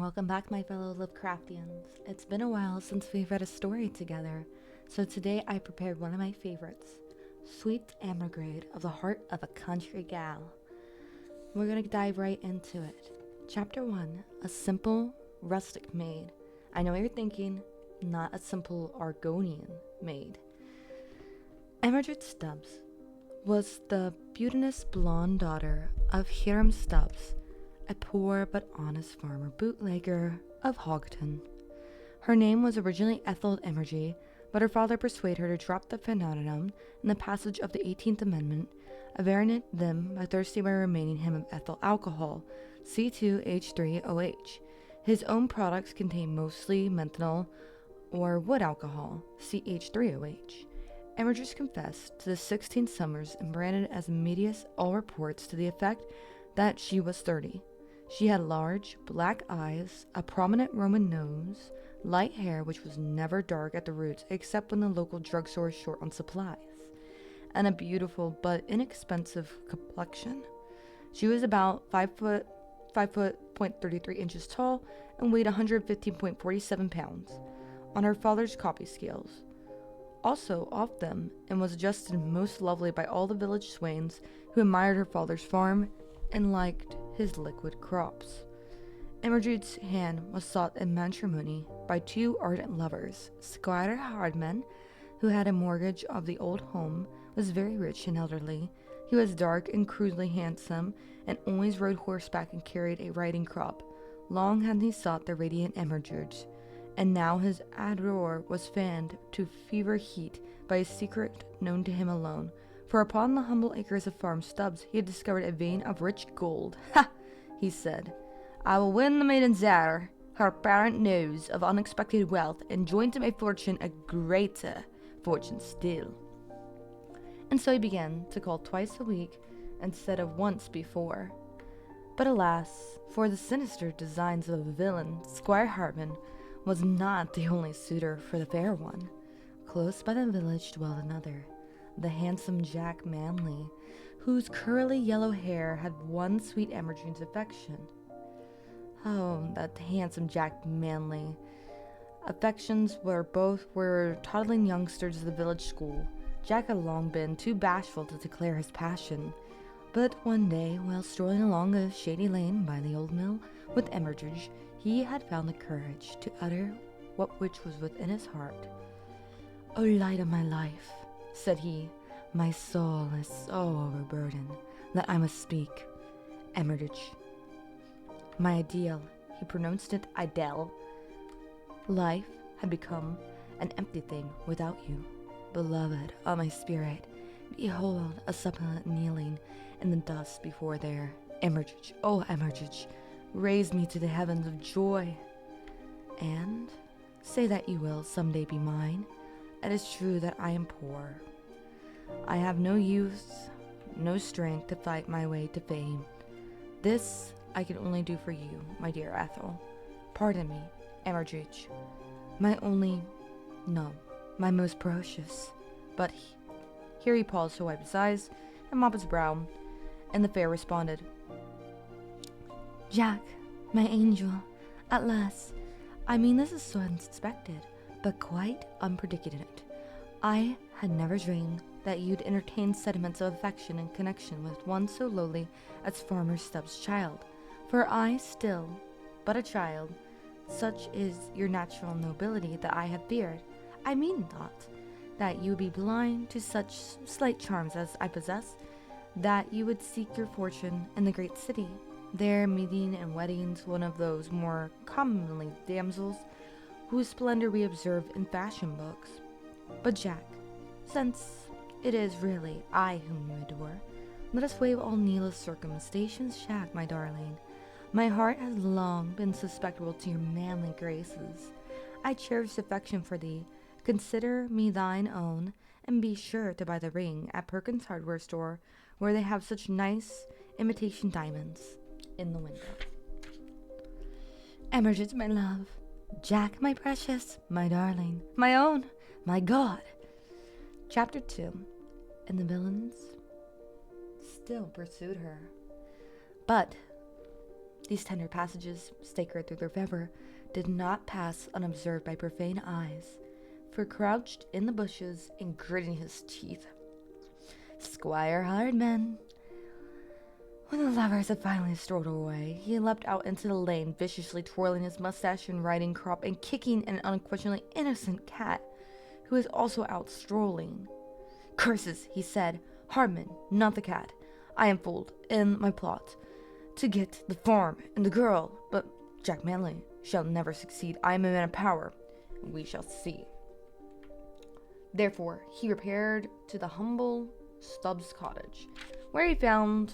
welcome back, my fellow Lovecraftians. It's been a while since we've read a story together, so today I prepared one of my favorites, Sweet Emengarde of the Heart of a Country Gal. We're gonna dive right into it. Chapter 1, A Simple Rustic Maid. I know what you're thinking, not a simple Argonian maid. Emengarde Stubbs was the beauteous blonde daughter of Hiram Stubbs, a poor but honest farmer bootlegger of Hogton. Her name was originally Ethel Emengarde, but her father persuaded her to drop the phenomenon in the passage of the 18th Amendment, averting them by thirsty by remaining him of ethyl alcohol, C2H3OH. His own products contain mostly methanol or wood alcohol, CH3OH. Emengarde confessed to the 16 summers and branded as medias all reports to the effect that she was 30. She had large, black eyes, a prominent Roman nose, light hair which was never dark at the roots except when the local drugstore was short on supplies, and a beautiful but inexpensive complexion. She was about 5 foot 33 tall and weighed 115.47 pounds on her father's coffee scales. Also off them, and was adjusted most lovely by all the village swains who admired her father's farm and liked his liquid crops. Emengarde's hand was sought in matrimony by two ardent lovers. Squire Hardman, who had a mortgage of the old home, was very rich and elderly. He was dark and crudely handsome, and always rode horseback and carried a riding crop. Long had he sought the radiant Emengarde, and now his ardor was fanned to fever heat by a secret known to him alone. For upon the humble acres of Farm Stubbs he had discovered a vein of rich gold. Ha! He said, I will win the maiden's heir. Her parent knows of unexpected wealth, and join to my fortune a greater fortune still. And so he began to call twice a week instead of once before. But alas, for the sinister designs of a villain, Squire Hartman was not the only suitor for the fair one. Close by the village dwelled another, the handsome Jack Manley, whose curly yellow hair had won sweet Emengarde's affection. Oh, that handsome Jack Manley. Affections were toddling youngsters of the village school. Jack had long been too bashful to declare his passion, but one day, while strolling along a shady lane by the old mill with Emengarde, he had found the courage to utter which was within his heart. O light of my life, said he, my soul is so overburdened that I must speak. Emengarde, my ideal, he pronounced it Idel. Life had become an empty thing without you. Beloved of my spirit, behold a suppliant kneeling in the dust before there. Emengarde, oh Emengarde, raise me to the heavens of joy. And say that you will someday be mine. It is true that I am poor. I have no youth, no strength to fight my way to fame. This I can only do for you, my dear Ethel. Pardon me, Emengarde, my most precious. But here he paused to wipe his eyes and mop his brow, and the fair responded, Jack, my angel, at last. I mean, this is so unexpected, but quite unpredicted. I had never dreamed that you'd entertain sentiments of affection in connection with one so lowly as Farmer Stubbs' child. For I still but a child, such is your natural nobility that I had feared. I mean not that you would be blind to such slight charms as I possess, that you would seek your fortune in the great city, there meeting in weddings one of those more commonly damsels whose splendor we observe in fashion books. But Jack, since it is really I whom you adore, let us waive all needless circumstances, Jack, my darling. My heart has long been susceptible to your manly graces. I cherish affection for thee. Consider me thine own, and be sure to buy the ring at Perkins' hardware store, where they have such nice imitation diamonds in the window. Emengarde, my love. Jack, my precious, my darling, my own, my God. Chapter 2. And the villains still pursued her. But These tender passages, sacred through their fervor, did not pass unobserved by profane eyes, for crouched in the bushes and gritting his teeth, Squire Hardman. When the lovers had finally strolled away, he leapt out into the lane, viciously twirling his mustache and riding crop and kicking an unquestionably innocent cat, who was also out strolling. "Curses," he said. "Hardman, not the cat. I am fooled in my plot to get the farm and the girl, but Jack Manley shall never succeed. I am a man of power. We shall see." Therefore, he repaired to the humble Stubbs' cottage, where he found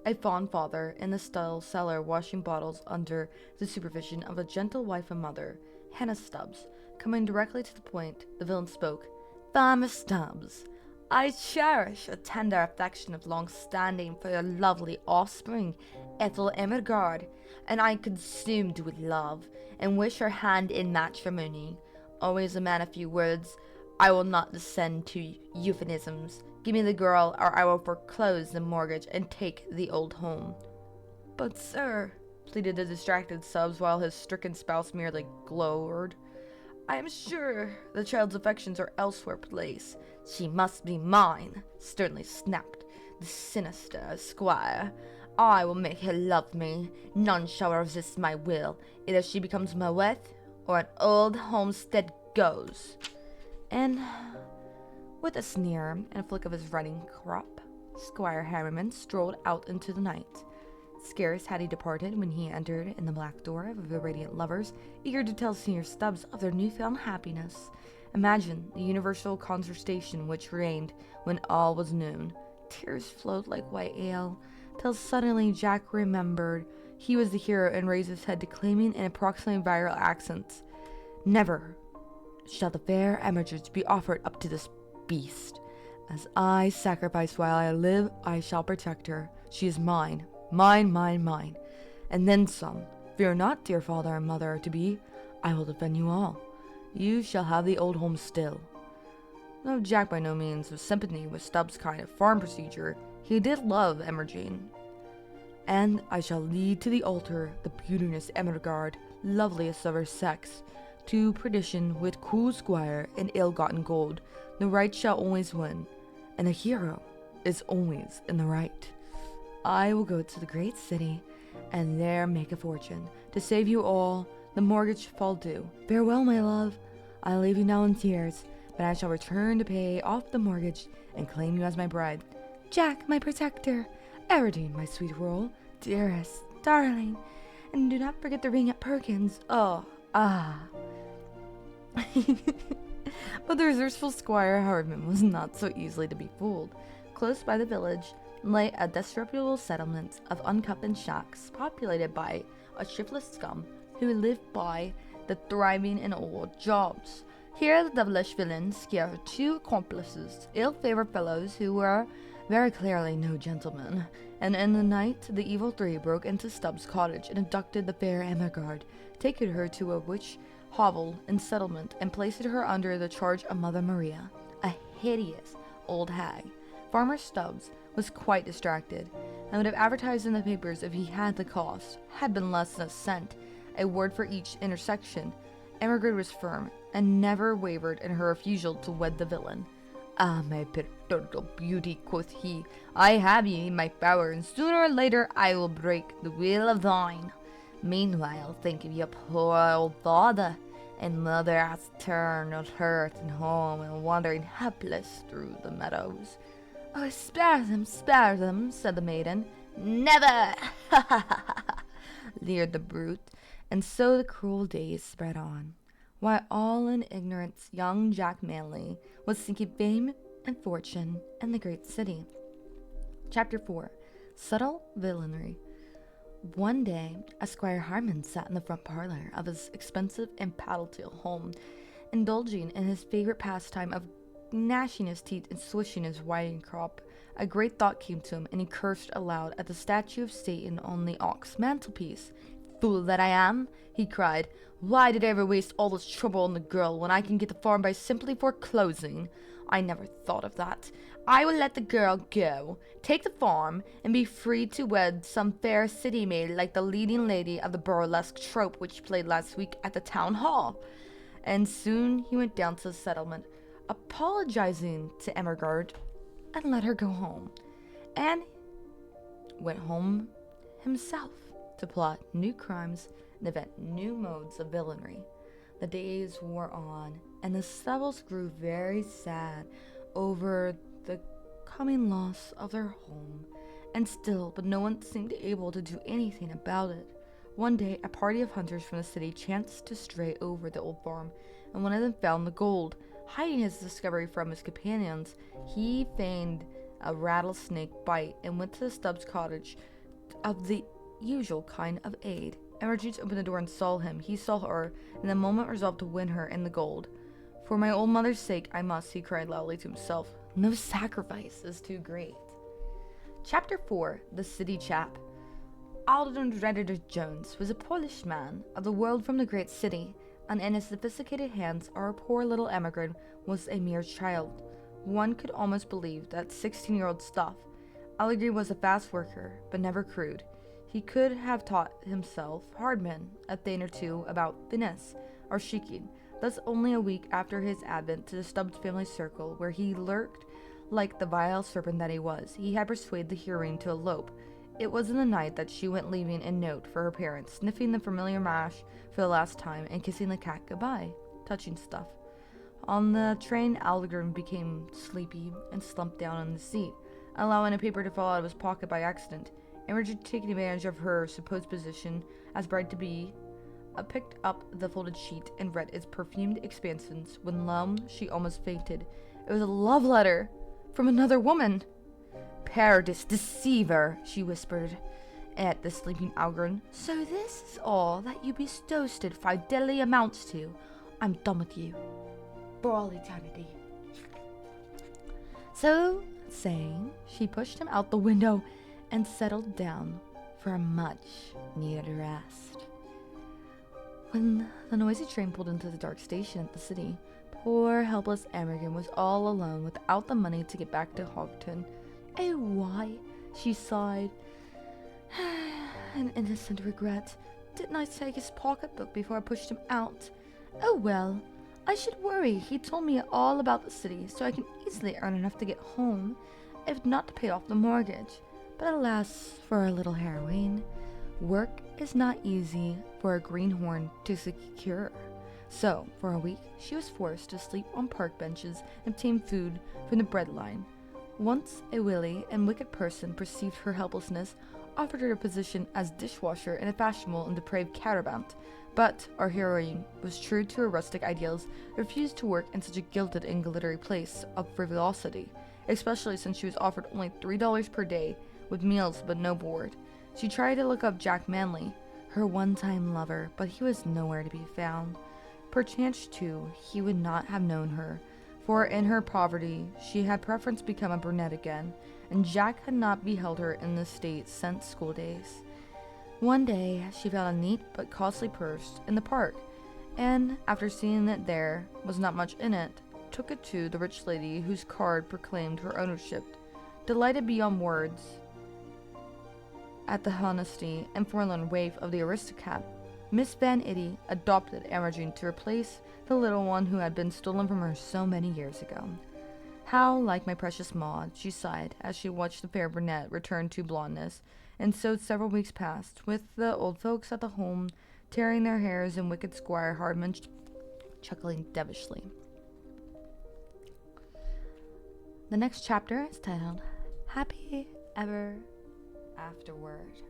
a fond father in the still cellar washing bottles under the supervision of a gentle wife and mother, Hannah Stubbs. Coming directly to the point, the villain spoke. "Farmer Stubbs, I cherish a tender affection of long standing for your lovely offspring, Ethel Emengarde, and I am consumed with love, and wish her hand in matrimony. Always a man of few words, I will not descend to euphemisms. Give me the girl, or I will foreclose the mortgage and take the old home." "But, sir," pleaded the distracted Stubbs, while his stricken spouse merely glowered, "I am sure the child's affections are elsewhere placed." "She must be mine," sternly snapped the sinister squire. "I will make her love me. None shall resist my will. Either she becomes my wife, or an old homestead goes." And with a sneer and a flick of his riding crop, Squire Harriman strolled out into the night. Scarce had he departed when he entered in the black door of the radiant lovers, eager to tell Senior Stubbs of their newfound happiness. Imagine the universal consternation which reigned when all was known. Tears flowed like white ale, till suddenly Jack remembered he was the hero and raised his head, declaiming in approximately virile accents, "Never shall the fair Emengarde be offered up to this beast. As I sacrifice while I live, I shall protect her. She is mine, mine, mine, mine, and then some. Fear not, dear father and mother to be. I will defend you all. You shall have the old home still." Though Jack by no means was sympathy with Stubbs' kind of farm procedure, he did love Emergine. "And I shall lead to the altar the beauteous Emengarde, loveliest of her sex, to perdition with cruel squire and ill-gotten gold. The right shall always win, and the hero is always in the right. I will go to the great city, and there make a fortune. To save you all, the mortgage fall due. Farewell, my love. I leave you now in tears, but I shall return to pay off the mortgage and claim you as my bride. Jack, my protector. Eridine, my sweet roll. Dearest, darling. And do not forget the ring at Perkins. Oh, ah." But the resourceful Squire Hardman was not so easily to be fooled. Close by the village lay a disreputable settlement of uncut shacks, populated by a shiftless scum who lived by the thriving in old jobs. Here the devilish villain scared two accomplices, ill-favored fellows who were very clearly no gentlemen, and in the night the evil three broke into Stubbs' cottage and abducted the fair Emengarde, taking her to a witch hovel in settlement, and placed her under the charge of Mother Maria, a hideous old hag. Farmer Stubbs was quite distracted, and would have advertised in the papers if he had the cost, had been less than a cent, a word for each intersection. Emengarde was firm, and never wavered in her refusal to wed the villain. "Ah, my turtle beauty," quoth he, "I have ye in my power, and sooner or later I will break the will of thine. Meanwhile, think of your poor old father and mother as turned on hearth and home and wandering helpless through the meadows." "Oh, spare them," said the maiden. "Never!" "Ha ha ha ha!" leered the brute. And so the cruel days sped on, while all in ignorance young Jack Manley was seeking fame and fortune in the great city. Chapter 4. Subtle Villainy. One day, Squire Harmon sat in the front parlor of his expensive and paddle-tail home, indulging in his favorite pastime of gnashing his teeth and swishing his riding crop. A great thought came to him, and he cursed aloud at the statue of Satan on the ox mantelpiece. "Fool that I am!" he cried. "Why did I ever waste all this trouble on the girl when I can get the farm by simply foreclosing? I never thought of that. I will let the girl go, take the farm, and be free to wed some fair city maid like the leading lady of the burlesque troupe which played last week at the town hall. And soon he went down to the settlement, apologizing to Emengarde, and let her go home. And went home himself to plot new crimes and invent new modes of villainy. The days wore on, and the Stubbles grew very sad over the coming loss of their home, and still, but no one seemed able to do anything about it. One day, a party of hunters from the city chanced to stray over the old farm, and one of them found the gold. Hiding his discovery from his companions, he feigned a rattlesnake bite and went to the Stubbs cottage of the usual kind of aid. Emergence opened the door and saw him. He saw her, and in a moment resolved to win her and the gold. For my old mother's sake, I must, he cried loudly to himself. No sacrifice is too great. Chapter 4. The City Chap. Alden Redditer Jones was a Polish man of the world from the great city, and in his sophisticated hands our poor little emigrant was a mere child. One could almost believe that 16-year-old stuff. Allegri was a fast worker, but never crude. He could have taught himself, hardman, a thing or two about finesse or chiking. Thus, only a week after his advent to the Stubbs family circle, where he lurked like the vile serpent that he was, he had persuaded the heroine to elope. It was in the night that she went, leaving a note for her parents, sniffing the familiar mash for the last time, and kissing the cat goodbye. Touching stuff. On the train, Allegren became sleepy and slumped down on the seat, allowing a paper to fall out of his pocket by accident. Emergent, taking advantage of her supposed position as bride to be, picked up the folded sheet and read its perfumed expansions. When lo, she almost fainted. It was a love letter from another woman. Paradis deceiver, she whispered at the sleeping Algren. So this is all that you bestowed fidelity amounts to. I'm done with you. For all eternity. So saying, she pushed him out the window and settled down for a much-needed rest. When the noisy train pulled into the dark station at the city, poor helpless Emergan was all alone without the money to get back to Hogton. Oh, why? She sighed. An innocent regret. Didn't I take his pocketbook before I pushed him out? Oh well, I should worry. He told me all about the city, so I can easily earn enough to get home, if not to pay off the mortgage. But alas for our little heroine. Work is not easy for a greenhorn to secure. So, for a week, she was forced to sleep on park benches and obtain food from the bread line. Once a wily and wicked person perceived her helplessness, offered her a position as dishwasher in a fashionable and depraved caravan. But our heroine was true to her rustic ideals, refused to work in such a gilded and glittery place of frivolity, especially since she was offered only $3 per day, with meals but no board. She tried to look up Jack Manley, her one-time lover, but he was nowhere to be found. Perchance, too, he would not have known her, for in her poverty she had preference become a brunette again, and Jack had not beheld her in this state since school days. One day she found a neat but costly purse in the park, and after seeing it there was not much in it, took it to the rich lady whose card proclaimed her ownership. Delighted beyond words at the honesty and forlorn waif of the aristocrat, Miss Van Itty adopted Emmergine to replace the little one who had been stolen from her so many years ago. How like my precious Maud, she sighed as she watched the fair brunette return to blondness, and so several weeks passed, with the old folks at the home tearing their hairs and wicked Squire Hardman chuckling devilishly. The next chapter is titled Happy Ever Afterward.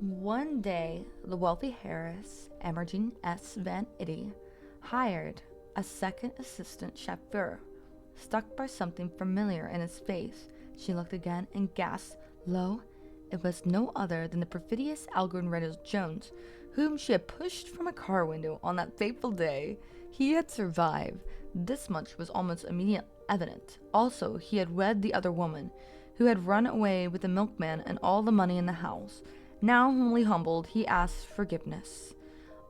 One day, the wealthy heiress, Emergine S. Van Itty, hired a second assistant chauffeur. Struck by something familiar in his face, she looked again and gasped. Lo, it was no other than the perfidious Algren Reynolds Jones, whom she had pushed from a car window on that fateful day. He had survived. This much was almost immediately evident. Also, he had wed the other woman, who had run away with the milkman and all the money in the house. Now, wholly humbled, he asked forgiveness.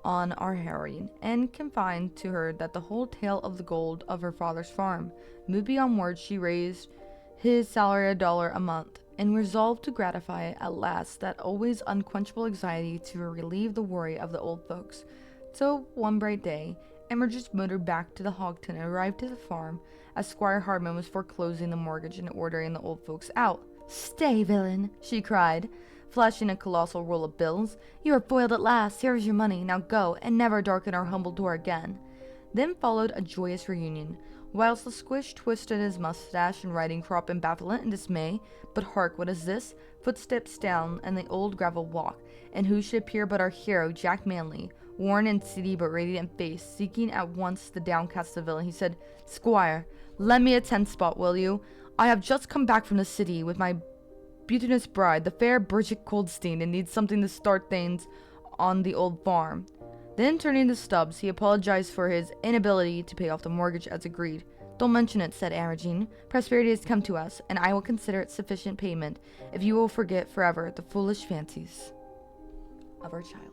on our heroine and confided to her that the whole tale of the gold of her father's farm. Moved beyond words, she raised his salary $1 a month and resolved to gratify at last that always unquenchable anxiety to relieve the worry of the old folks. So one bright day, Emergence motored back to the Hogton and arrived at the farm as Squire Hardman was foreclosing the mortgage and ordering the old folks out. "Stay, villain," she cried, flashing a colossal roll of bills. "You are foiled at last. Here is your money. Now go, and never darken our humble door again." Then followed a joyous reunion, whilst the squish twisted his mustache and riding crop in bafflement and dismay. But hark, what is this? Footsteps down and the old gravel walk, and who should appear but our hero, Jack Manley, worn and seedy but radiant face, seeking at once the downcast villain. He said, "Squire, lend me a tent spot, will you? I have just come back from the city with my beauteous bride, the fair Bridget Coldstein, and need something to start things on the old farm." Then turning to Stubbs, he apologized for his inability to pay off the mortgage as agreed. "Don't mention it," said Imogen. "Prosperity has come to us, and I will consider it sufficient payment if you will forget forever the foolish fancies of our childhood."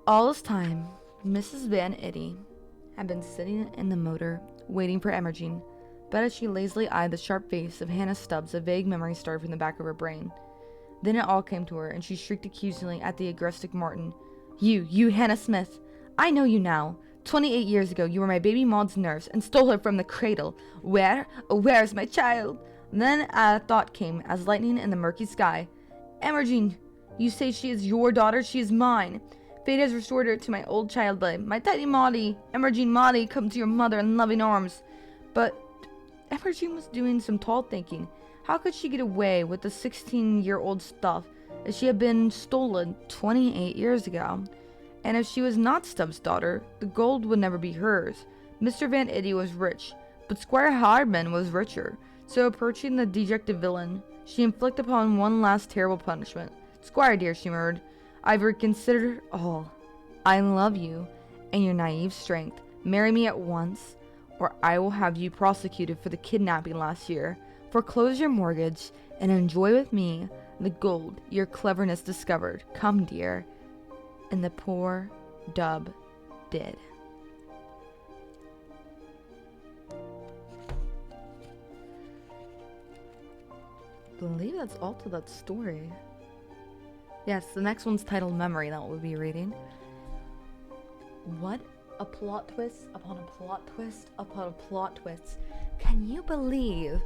All this time, Mrs. Van Itty had been sitting in the motor, waiting for Imogen, but as she lazily eyed the sharp face of Hannah Stubbs, a vague memory started from the back of her brain. Then it all came to her, and she shrieked accusingly at the aggressive Martin. You, Hannah Smith! I know you now. 28 years ago, you were my baby Maud's nurse and stole her from the cradle. Where? Oh, where is my child?" Then a thought came as lightning in the murky sky. "Imogen, you say she is your daughter? She is mine. Fate has restored her to my old child babe, my tiny Maudie. Imogen, Maudie, come to your mother in loving arms." But Imogen was doing some tall thinking. How could she get away with the 16-year-old stuff if she had been stolen 28 years ago? And if she was not Stubbs' daughter, the gold would never be hers. Mr. Van Itty was rich, but Squire Hardman was richer. So approaching the dejected villain, she inflicted upon one last terrible punishment. "Squire dear," she murmured, "I've reconsidered all. I love you and your naive strength. Marry me at once, or I will have you prosecuted for the kidnapping last year. Foreclose your mortgage and enjoy with me the gold your cleverness discovered. Come, dear." And the poor dub did. I believe that's all to that story. Yes, the next one's titled Memory, that we'll be reading. What a plot twist upon a plot twist upon a plot twist. Can you believe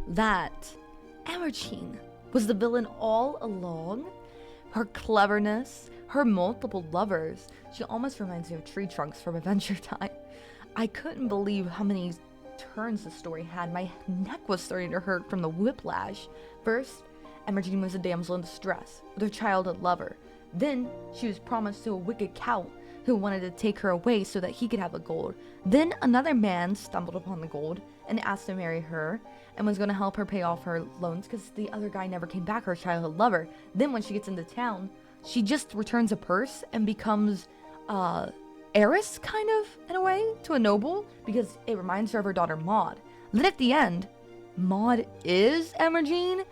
that Imogen was the villain all along? Her cleverness, her multiple lovers. She almost reminds me of Tree Trunks from Adventure Time. I couldn't believe how many turns the story had. My neck was starting to hurt from the whiplash. First, Imogen was a damsel in distress with her childhood lover. Then, she was promised to a wicked count who wanted to take her away so that he could have the gold. Then, another man stumbled upon the gold and asked to marry her and was going to help her pay off her loans because the other guy never came back, her childhood lover. Then, when she gets into town, she just returns a purse and becomes heiress, kind of, in a way, to a noble because it reminds her of her daughter Maud. Then at the end, Maud is Imogen,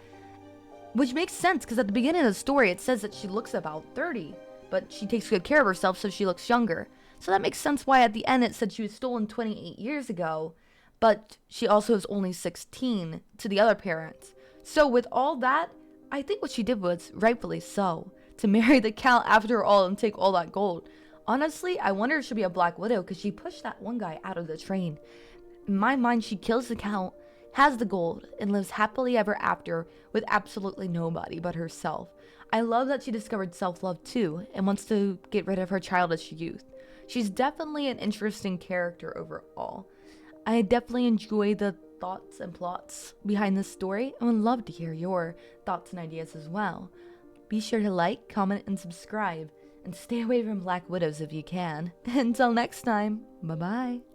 which makes sense because at the beginning of the story it says that she looks about 30, but she takes good care of herself so she looks younger. So that makes sense why at the end it said she was stolen 28 years ago, but she also is only 16 to the other parents. So with all that, I think what she did was rightfully so, to marry the count after all and take all that gold. Honestly, I wonder if she'll be a Black Widow because she pushed that one guy out of the train. In my mind, she kills the count, has the gold, and lives happily ever after with absolutely nobody but herself. I love that she discovered self-love too and wants to get rid of her childish youth. She's definitely an interesting character overall. I definitely enjoy the thoughts and plots behind this story and would love to hear your thoughts and ideas as well. Be sure to like, comment, and subscribe, and stay away from Black Widows if you can. Until next time, bye-bye.